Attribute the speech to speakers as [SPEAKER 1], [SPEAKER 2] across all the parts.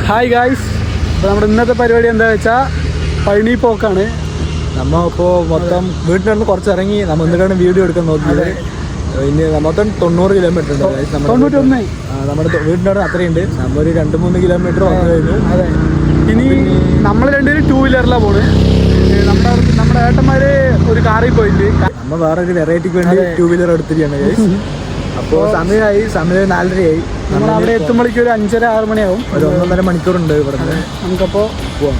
[SPEAKER 1] Hi guys, അപ്പോൾ നമ്മുടെ ഇന്നത്തെ പരിപാടി എന്താ വെച്ചാൽ പഴനി പോക്കാണ്.
[SPEAKER 2] നമ്മൾ ഇപ്പോൾ മൊത്തം വീട്ടിൽ നിന്ന് കുറച്ച് ഇറങ്ങി നമ്മൾ എന്നിട്ടാണ് വീഡിയോ എടുക്കാൻ നോക്കിയത്. ഇനി മൊത്തം 90 കിലോമീറ്റർ ഉണ്ട്.
[SPEAKER 1] 91
[SPEAKER 2] നമ്മുടെ വീടിൻ്റെ അത്രയുണ്ട്. നമ്മൾ 2-3 കിലോമീറ്റർ വന്നു കഴിഞ്ഞു.
[SPEAKER 1] അതെ, ഇനി നമ്മൾ രണ്ടുപേരും 2 വീലറിലാണ് പോകുന്നത്. നമ്മുടെ ഏട്ടന്മാർ ഒരു കാറിൽ പോയിട്ട്
[SPEAKER 2] നമ്മൾ വേറെ ഒരു വെറൈറ്റിക്ക് വേണ്ടി 2 വീലർ എടുത്തിരിക്കുകയാണ് ഗൈസ്. അപ്പോൾ സമയം 4:30
[SPEAKER 1] നമ്മൾ അവിടെ എത്തുമ്പോഴേക്കും ഒരു 5:30-6 മണിയാവും.
[SPEAKER 2] ഒരു 1.5 മണിക്കൂറുണ്ട് ഇവിടെ.
[SPEAKER 1] നമുക്കപ്പോൾ പോവാം.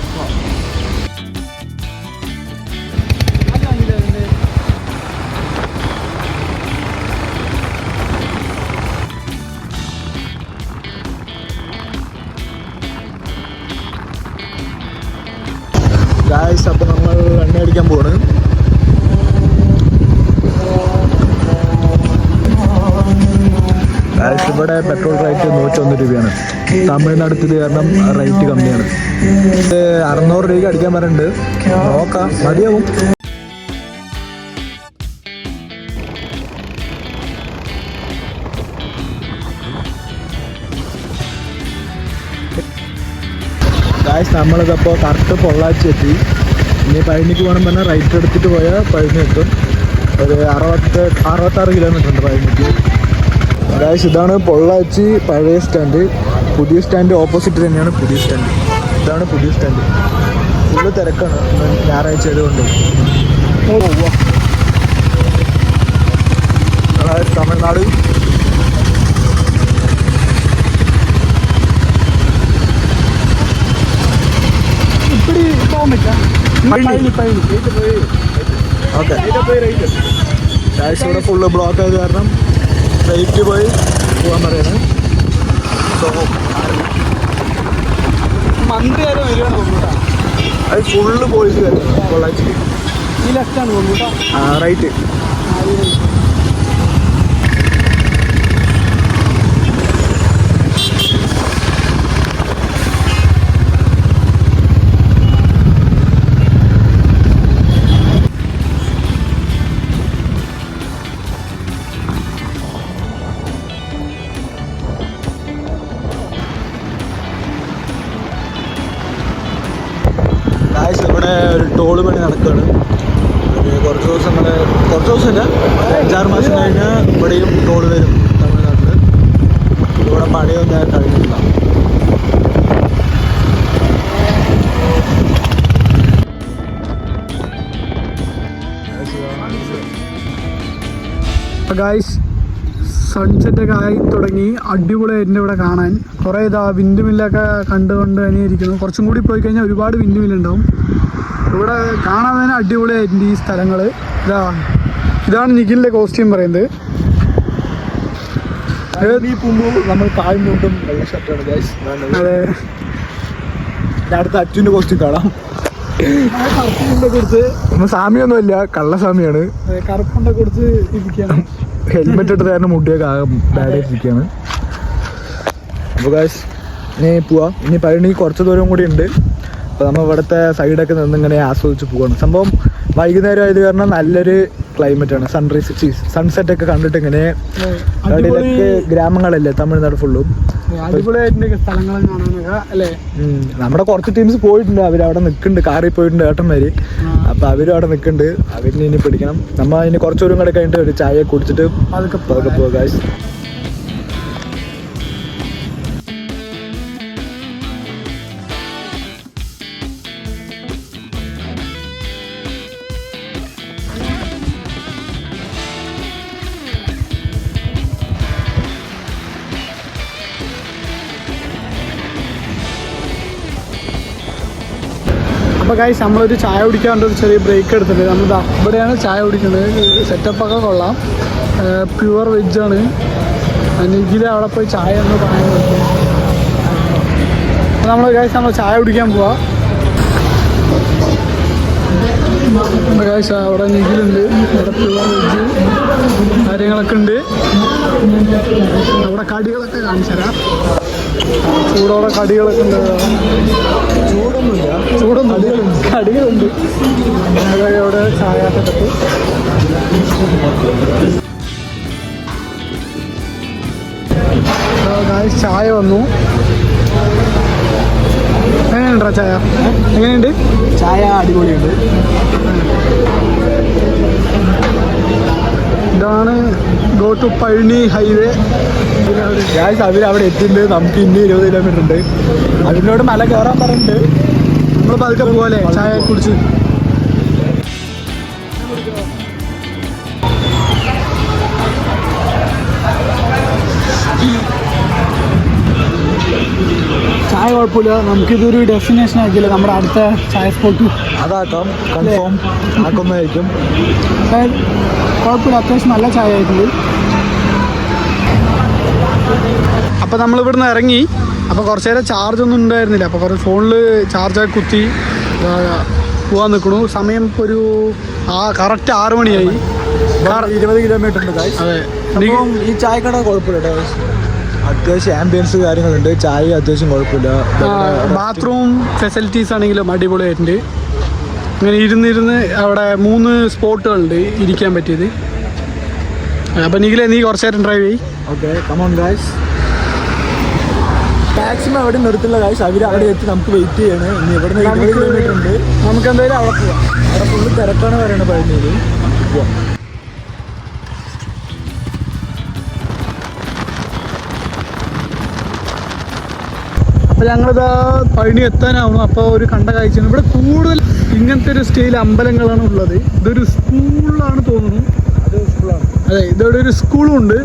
[SPEAKER 2] ഗായ്സ്, അപ്പോൾ നമ്മൾ എണ്ണ അടിക്കാൻ പോവാണ്. ഗായ്സ്, ഇവിടെ പെട്രോൾ റേറ്റ് 101 രൂപയാണ്. തമിഴ്നാട് ഇത് കാരണം റേറ്റ് കമ്മിയാണ്. ഇത് 600 രൂപയ്ക്ക് അടിക്കാൻ പറയുന്നുണ്ട്. നോക്കാം, മതിയാവും. ഗായ്സ്, നമ്മളിതപ്പോൾ കറക്റ്റ് പൊള്ളാച്ചി എത്തി. ഇനി പഴനിക്ക് പോകണം പറഞ്ഞാൽ റൈറ്റ് എടുത്തിട്ട് പോയാൽ പഴനി എത്തും. ഒരു 66 കിലോമീറ്റർ ഉണ്ട് പഴനിക്ക്. ഗായ്സ്, ഇതാണ് പൊള്ളാച്ചി പഴയ സ്റ്റാൻഡ്. പുതിയ സ്റ്റാൻഡ് ഓപ്പോസിറ്റ് തന്നെയാണ് പുതിയ സ്റ്റാൻഡ്. ഇതാണ് പുതിയ സ്റ്റാൻഡ്. ഫുള്ള് തിരക്കാണ് ഞായറാഴ്ച ആയതുകൊണ്ട്. തമിഴ്നാട് ഓക്കെ. ഗായ്സ്, ഇവിടെ ഫുള്ള് ബ്ലോക്ക് ആയത് കാരണം റൈറ്റ് പോയി പോകാൻ പറയാണ്.
[SPEAKER 1] മന്ത്രി ആരോ വരുവാണ് തോന്നുന്നു.
[SPEAKER 2] അത് ഫുള്ള് പോയിട്ട് വരും പൊള്ളാച്ചി.
[SPEAKER 1] ഈ ലെഫ്റ്റാണ് തോന്നുന്നു.
[SPEAKER 2] റൈറ്റ്. ഇവിടെ ഒരു ടോള് പണി നടക്കുകയാണ്. കുറച്ച് ദിവസമില്ല, 5-6 മാസം കഴിഞ്ഞാൽ ഇവിടെയും ടോള് വരും തമിഴ്നാട്ടിൽ. ഇവിടെ പണിയൊന്നും കഴിഞ്ഞില്ല.
[SPEAKER 1] ഗായ്സ്, സൺസെറ്റൊക്കെ ആയി തുടങ്ങി. അടിപൊളിയായിട്ടുണ്ട് ഇവിടെ കാണാൻ. കുറേ വിൻഡ് മില്ലൊക്കെ കണ്ടുകൊണ്ട് തന്നെ ഇരിക്കുന്നു. കുറച്ചും കൂടി പോയി കഴിഞ്ഞാൽ ഒരുപാട് വിൻഡ് മില്ലുണ്ടാവും. ഇവിടെ കാണാൻ തന്നെ അടിപൊളിയായിട്ടുണ്ട് ഈ സ്ഥലങ്ങൾ. ഇതാണ് നിഖിലിൻ്റെ കോസ്റ്റ്യൂം പറയുന്നത്.
[SPEAKER 2] നമ്മൾ കാൽമുണ്ടും വെള്ള ഷർട്ടാണ് ഗൈസ്.
[SPEAKER 1] അതെ,
[SPEAKER 2] അടുത്ത അച്ഛൻ്റെ കോസ്റ്റ്യൂം കാണാം.
[SPEAKER 1] കറുപ്പിനെ കൊടുത്ത്
[SPEAKER 2] സാമിയൊന്നുമില്ല, കള്ളസാമിയാണ്.
[SPEAKER 1] കറുപ്പുണ്ടെ കൊടുത്ത് ഇരിക്കുകയാണ്.
[SPEAKER 2] ഹെൽമെറ്റ് ഇട്ട് കാരണം മുടിയൊക്കെ ആകെ ബാഡായിട്ടിരിക്കുകയാണ്. അപ്പോൾ ഗൈസ്, ഇനി പോവാം. ഇനി പഴനി കുറച്ച് ദൂരം കൂടി ഉണ്ട്. അപ്പോൾ നമ്മൾ ഇവിടുത്തെ സൈഡൊക്കെ നിന്നിങ്ങനെ ആസ്വദിച്ച് പോവാണ്. സംഭവം വൈകുന്നേരം ആയത് കാരണം നല്ലൊരു ക്ലൈമറ്റാണ്. സൺസെറ്റൊക്കെ കണ്ടിട്ട് ഇങ്ങനെ അടിയിലൊക്കെ ഗ്രാമങ്ങളല്ലേ തമിഴ്നാട് ഫുള്ളും.
[SPEAKER 1] അടിപൊളിയായിട്ടുണ്ട് സ്ഥലങ്ങൾ കാണാനൊക്കെ അല്ലേ.
[SPEAKER 2] നമ്മുടെ കുറച്ച് ടീംസ് പോയിട്ടുണ്ട്. അവരവിടെ നിൽക്കുന്നുണ്ട്, കാറിൽ പോയിട്ടുണ്ട് ഏട്ടന്മാർ. അപ്പോൾ അവരും അവിടെ നിൽക്കുന്നുണ്ട്. അവരിനെ ഇനി പിടിക്കണം. നമ്മൾ അതിന് കുറച്ച് ദൂരം കൂടെ കഴിഞ്ഞിട്ട് ഒരു ചായ കുടിച്ചിട്ട് അതൊക്കെ പോകാം ഗൈസ്.
[SPEAKER 1] അപ്പോൾ ഗൈസ്, നമ്മളൊരു ചായ കുടിക്കാൻ ഒരു ചെറിയ ബ്രേക്ക് എടുത്തിട്ടുണ്ട്. നമ്മൾ ഇവിടെയാണ് ചായ കുടിക്കുന്നത്. സെറ്റപ്പൊക്കെ കൊള്ളാം. പ്യുവർ വെജാണ്. നിഖിൽ അവിടെ പോയി ചായ ഒന്ന് പറയാൻ പറ്റും. അപ്പോൾ നമ്മൾ ചായ കുടിക്കാൻ പോവാം. ഗൈസ്, അവിടെ നിഖിലുണ്ട്. അവിടെ പ്യുവർ വെജ് കാര്യങ്ങളൊക്കെ ഉണ്ട്. അവിടെ കടികളൊക്കെ കാണിച്ചു തരാം. ചൂടോടെ കടികളൊക്കെ ഉണ്ട്. ചൂടൊന്നും കടികളുണ്ട്. അവിടെ ചായ സെറ്റപ്പ്. ചായ വന്നു. എങ്ങനെയുണ്ടോ ചായ? എങ്ങനെയുണ്ട്
[SPEAKER 2] ചായ? അടിപൊളിയുണ്ട്.
[SPEAKER 1] ഇതാണ് go to Palani highway.
[SPEAKER 2] Guys അവിടെ എത്തിയിട്ടുണ്ട്. നമുക്ക് ഇനി 20 കിലോമീറ്റർ ഉണ്ട്. അതിനോട് മല കയറാൻ പറഞ്ഞിട്ടുണ്ട്.
[SPEAKER 1] നമ്മൾ പതുക്കെ പോലെ ചായ കുടിച്ച്. ചായ കുഴപ്പമില്ല. നമുക്കിതൊരു ഡെസ്റ്റിനേഷൻ ആക്കിയില്ല. നമ്മുടെ അടുത്ത ചായ സ്പോട്ട്
[SPEAKER 2] അതാക്കാം, കൺഫേം ആക്കുന്നതായിരിക്കും.
[SPEAKER 1] കുഴപ്പമില്ല, അത്യാവശ്യം നല്ല ചായ ആയിട്ടുണ്ട്. അപ്പോൾ നമ്മൾ ഇവിടുന്ന് ഇറങ്ങി. അപ്പോൾ കുറച്ച് നേരം ചാർജ് ഒന്നും ഉണ്ടായിരുന്നില്ല. അപ്പോൾ കുറച്ച് ഫോണിൽ ചാർജാക്കി കുത്തി പോകാൻ നിൽക്കണു. സമയം ഇപ്പോൾ ഒരു കറക്റ്റ് 6 മണിയായി.
[SPEAKER 2] 20 കിലോമീറ്റർ ഉണ്ട് ഗായ്സ്.
[SPEAKER 1] അതെ.
[SPEAKER 2] ഈ ചായക്കട കുഴപ്പമില്ല. അത്യാവശ്യം ആംബിയൻസ് കാര്യങ്ങളുണ്ട്. ചായ അത്യാവശ്യം കുഴപ്പമില്ല.
[SPEAKER 1] ബാത്റൂം ഫെസിലിറ്റീസ് ആണെങ്കിലും അടിപൊളിയായിട്ടുണ്ട്. ഇങ്ങനെ ഇരുന്നിരുന്ന് അവിടെ 3 സ്പോട്ടുകളുണ്ട് ഇരിക്കാൻ പറ്റിയത്. അപ്പം നീ കുറച്ച് നേരം ഡ്രൈവ് ചെയ്യും.
[SPEAKER 2] Okay, come on guys. മാക്സിമം അവിടെ നിർത്തില്ല ഗായ്സ്. അവിടെ എത്തി നമുക്ക് വെയിറ്റ് ചെയ്യണം. ഇനി ഇവിടെ നിന്ന് 20 കിലോമീറ്റർ ഉണ്ട്.
[SPEAKER 1] നമുക്ക് എന്തായാലും അവിടെ പോവാം.
[SPEAKER 2] അവിടെ ഫുള്ള് തിരക്കാണ് പറയുന്നത് പഴനിയിൽ. പോവാം.
[SPEAKER 1] അപ്പോൾ ഞങ്ങളിതാ പഴനി എത്താനാവണം. അപ്പോൾ ഒരു കണ്ട കാഴ്ചയാണ് ഇവിടെ കൂടുതൽ ഇങ്ങനത്തെ ഒരു സ്റ്റൈൽ അമ്പലങ്ങളാണ് ഉള്ളത്. ഇതൊരു സ്കൂളാണ് തോന്നുന്നു.
[SPEAKER 2] അത് സ്കൂളാണ്.
[SPEAKER 1] അതെ, ഇതോടെ ഒരു സ്കൂളും ഉണ്ട്.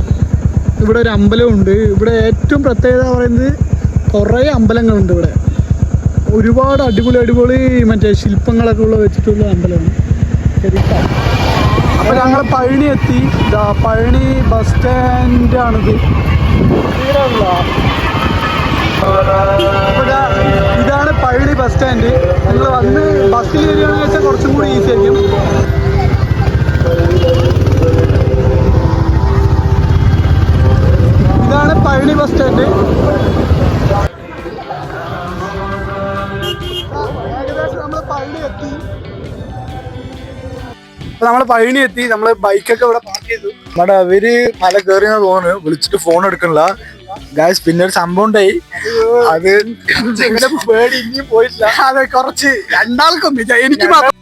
[SPEAKER 1] ഇവിടെ ഒരു അമ്പലവും ഉണ്ട്. ഇവിടെ ഏറ്റവും പ്രത്യേകത പറയുന്നത് കുറേ അമ്പലങ്ങളുണ്ട് ഇവിടെ. ഒരുപാട് അടിപൊളി മറ്റേ ശില്പങ്ങളൊക്കെ ഉള്ള വെച്ചിട്ടുള്ള അമ്പലമാണ്. അപ്പോൾ ഞങ്ങൾ പഴനി എത്തി. പഴനി ബസ് സ്റ്റാൻഡാണിത്. ഇതാണ് പഴനി ബസ് സ്റ്റാൻഡ്. നിങ്ങൾ വന്ന് ബസ്സിൽ വരികയാണെന്ന് വെച്ചാൽ കുറച്ചും കൂടി ഈസി ആയിരിക്കും. ഇതാണ് പഴനി ബസ് സ്റ്റാൻഡ്. ഏകദേശം നമ്മൾ പഴനി എത്തി. നമ്മൾ പഴനി എത്തി. നമ്മൾ ബൈക്കൊക്കെ ഇവിടെ പാർക്ക് ചെയ്തു.
[SPEAKER 2] നമ്മുടെ അവര് മല കയറിയെന്ന് തോന്നുന്നു. വിളിച്ചിട്ട് ഫോൺ എടുക്കണില്ല ഗായ്സ്. പിന്നെ ഒരു സംഭവം ഉണ്ടായി. അത്
[SPEAKER 1] പേടി ഇനിയും പോയിട്ടില്ല. അതെ, കുറച്ച് രണ്ടാൾക്കൊന്നും എനിക്ക് മാത്രം